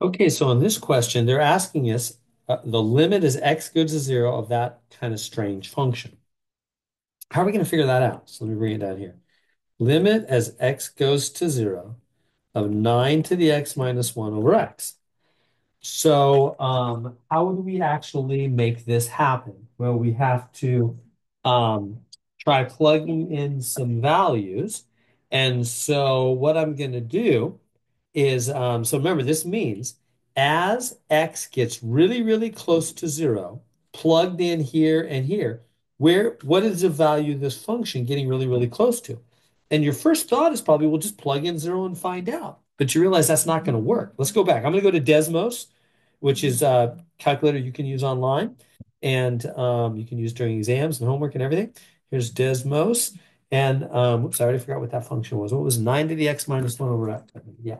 Okay, so in this question, they're asking us the limit as x goes to zero of that kind of strange function. How are we going to figure that out? So let me bring it down here. Limit as x goes to zero of 9 to the x minus 1 over x. So how do we actually make this happen? Well, we have to um, try plugging in some values. And so what I'm going to do is, so remember, this means as x gets really, really close to zero, plugged in here and here, what is the value of this function getting really, really close to? And your first thought is probably, we'll just plug in zero and find out. But you realize that's not going to work. Let's go back. I'm going to go to Desmos, which is a calculator you can use online and you can use during exams and homework and everything. Here's Desmos. And oops, I already forgot what that function was. What was 9 to the x minus 1 over x? Yeah.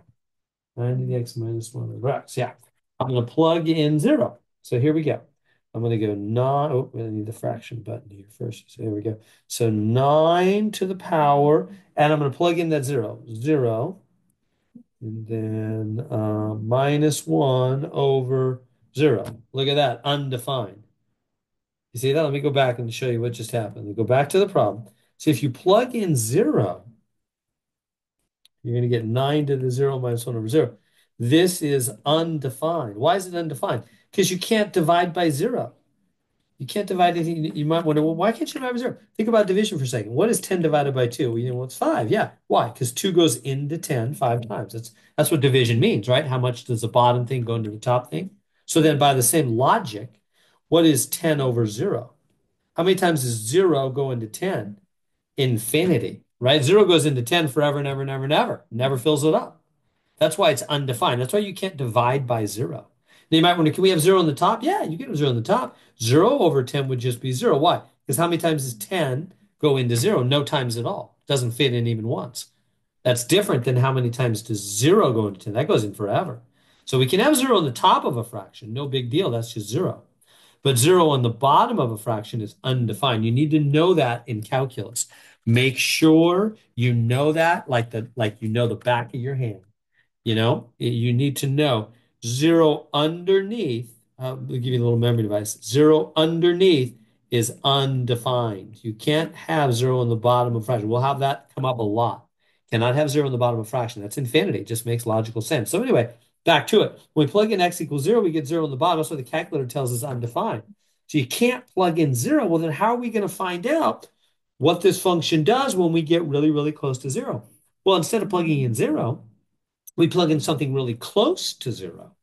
9 to the x minus 1 over x. Yeah. I'm going to plug in 0. So here we go. I'm going to go 9. Oh, I need the fraction button here first. So here we go. So 9 to the power, and I'm going to plug in that 0. 0, and then minus 1 over 0. Look at that, undefined. You see that? Let me go back and show you what just happened. We go back to the problem. So if you plug in 0, you're going to get 9 to the 0 minus 1 over 0. This is undefined. Why is it undefined? Because you can't divide by 0. You can't divide anything. You might wonder, well, why can't you divide by 0? Think about division for a second. What is 10 divided by 2? Well, it's 5. Yeah. Why? Because 2 goes into 10 5 times. That's what division means, right? How much does the bottom thing go into the top thing? So then by the same logic, what is 10 over 0? How many times does 0 go into 10? Infinity, right? 0 goes into 10 forever and ever and ever and ever. Never fills it up. That's why it's undefined. That's why you can't divide by 0. Now you might wonder, can we have 0 on the top? Yeah, you can have 0 on the top. 0 over 10 would just be 0. Why? Because how many times does 10 go into 0? No times at all. It doesn't fit in even once. That's different than how many times does 0 go into 10? That goes in forever. So we can have 0 on the top of a fraction. No big deal. That's just 0. But 0 on the bottom of a fraction is undefined. You need to know that in calculus. Make sure you know that like you know the back of your hand. You need to know 0 underneath. I'll give you a little memory device. 0 underneath is undefined. You can't have 0 on the bottom of a fraction. We'll have that come up a lot. Cannot have 0 on the bottom of a fraction. That's infinity. It just makes logical sense. So anyway, back to it. When we plug in x equals 0, we get 0 on the bottom. That's why the calculator tells us undefined. So you can't plug in 0. Well, then how are we going to find out what this function does when we get really, really close to 0? Well, instead of plugging in 0, we plug in something really close to 0.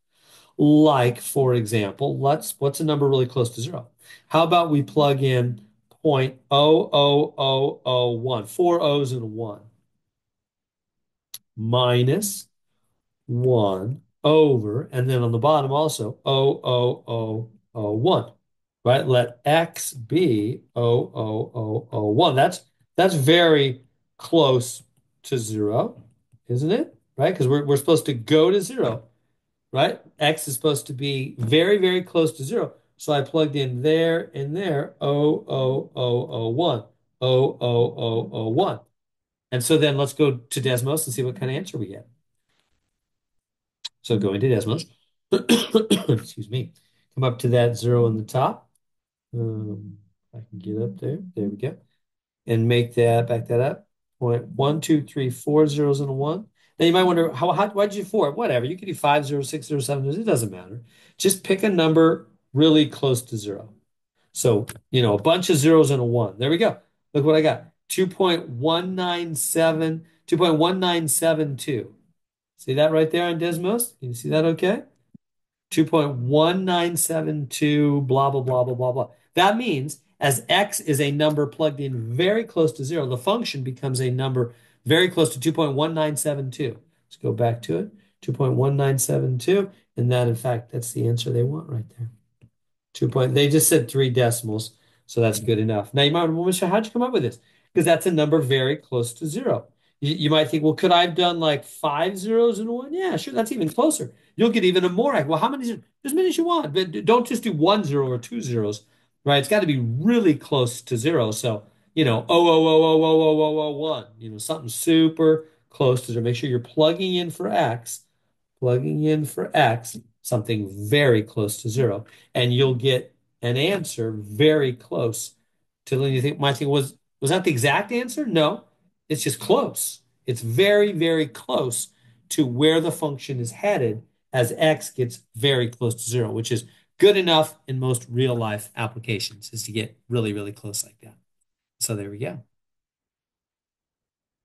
Like, for example, what's a number really close to 0? How about we plug in 0.00001, four O's and a 1, minus 1 over, and then on the bottom also 0.00001, right? Let x be 0.00001. That's very close to 0, isn't it? Right? Because we're supposed to go to 0, right? X is supposed to be very, very close to 0. So I plugged in there and there 0.00001, 0.00001. And so then let's go to Desmos and see what kind of answer we get. So going to Desmos, excuse me, come up to that 0 on the top. I can get up there. There we go. And back that up. Point one, two, three, four zeros and a 1. Now you might wonder, why'd you do 4? Whatever. You could do 5, 0, 6, 0, 7. It doesn't matter. Just pick a number really close to 0. So, a bunch of zeros and a 1. There we go. Look what I got. 2.197, 2.1972. See that right there on Desmos? Can you see that okay? 2.1972, blah, blah, blah, blah, blah, blah. That means as x is a number plugged in very close to 0, the function becomes a number very close to 2.1972. Let's go back to it. 2.1972. And that, in fact, that's the answer they want right there. They just said 3 decimals, so that's good enough. Now you might want to say, how'd you come up with this? Because that's a number very close to 0. You might think, well, could I have done like 5 zeros and a 1? Yeah, sure, that's even closer. You'll get even a more. Well, how many? As many as you want, but don't just do 1 0 or 2 zeros, right? It's got to be really close to 0. So, 0.0000001, something super close to 0. Make sure you're plugging in for x plugging in for x, something very close to zero, and you'll get an answer very close to the you think might think was that the exact answer? No, it's just close. It's very, very close to where the function is headed as x gets very close to zero, which is good enough in most real life applications is to get really, really close like that. So there we go.